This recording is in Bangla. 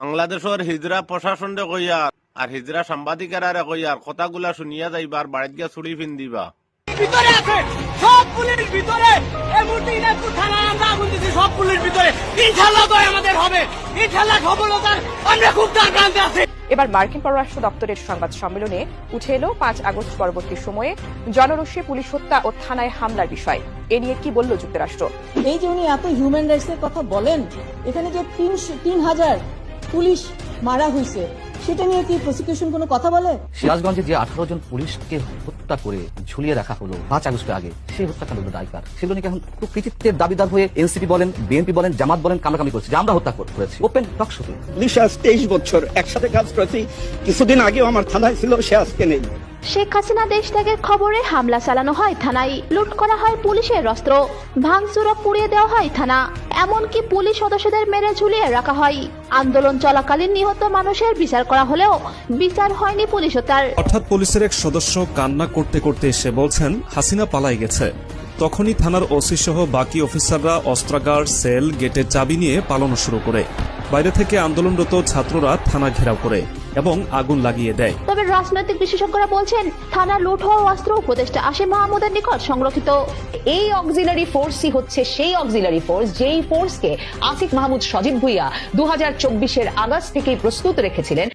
বাংলাদেশের হিজরা প্রশাসনে কইয়ার আর হিজরা সাংবাদিকেরা কইয়ার কথাগুলা শুনিয়া যাইবার বাড়িত গিয়া ছুরি ফিন দিবা। ভিতরে আছে সব পুলিশ ভিতরে, এই মুহূর্তে ইনাজপুর থানায় আমরা আগুন দিচ্ছি সব পুলিশ ভিতরে। ইনশাআল্লাহ জয় আমাদের হবে, ইনশাআল্লাহ সফলতার আমরা খুব দ্বারপ্রান্তে আছি। এবার মার্কিন পররাষ্ট্র দপ্তরের সংবাদ সম্মেলনে উঠে এলো ৫ আগস্ট পরবর্তী সময়ে জনরোষে পুলিশ হত্যা ও থানায় হামলার বিষয়। এ নিয়ে কি বলল যুক্তরাষ্ট্র? এই যে উনি এত হিউম্যান রাইটস এর কথা বলেন, এখানে যে ৩,০০০ পুলিশ মারা হয়েছে সেটা নিয়ে কি প্রসিকিউশন কোনো কথা বলে? সিরাজগঞ্জে যে 18 জন পুলিশকে হত্যা করে ঝুলিয়ে রাখা হলো 5 আগস্টের আগে, সেই হত্যাকাণ্ড দায়কার। সেগুলো নিয়ে এখন খুব কৃতিত্বের দাবিদার হয়ে এনসিপি বলেন, বিএনপি বলেন, জামাত বলেন কামড়াকামি করছে যে আমরা হত্যা করেছি। ওপেন টক শোতে পুলিশ আজ 23 বছর একসাথে কাজ করেছি। কিছুদিন আগেও আমার থানায় ছিল, সে আজকে নেই। শেখ হাসিনা দেশ ত্যাগের খবরে হামলা চালানো হয় থানায়, লুট করা হয় পুলিশের অস্ত্র, ভাঙচুর ও পুড়িয়ে দেওয়া হয় থানা, এমনকি পুলিশ সদস্যদের মেরে ঝুলিয়ে রাখা হয়। আন্দোলন চলাকালীন নিহত মানুষের বিচার করা হলেও বিচার হয়নি পুলিশ হত্যার। অর্থাৎ পুলিশের এক সদস্য কান্না করতে করতে এসে বলছেন হাসিনা পালাই গেছে। তখনই থানার ওসি সহ বাকি অফিসাররা অস্ত্রাগার, সেল, গেটের চাবি নিয়ে পালানো শুরু করে। বাইরে থেকে আন্দোলনরত ছাত্ররা থানা ঘেরাও করে এবং আগুন লাগিয়ে দেয়। তবে রাজনৈতিক বিশেষজ্ঞরা বলছেন থানা লুট হওয়া অস্ত্র উপদেষ্টা আসিফ মাহমুদের নিকট সংরক্ষিত। এই অক্সিলারি ফোর্সই হচ্ছে সেই অক্সিলারি ফোর্স যেই ফোর্সকে আসিফ মাহমুদ সজীব ভুইয়া 2024-এর আগস্ট থেকেই প্রস্তুত রেখেছিলেন।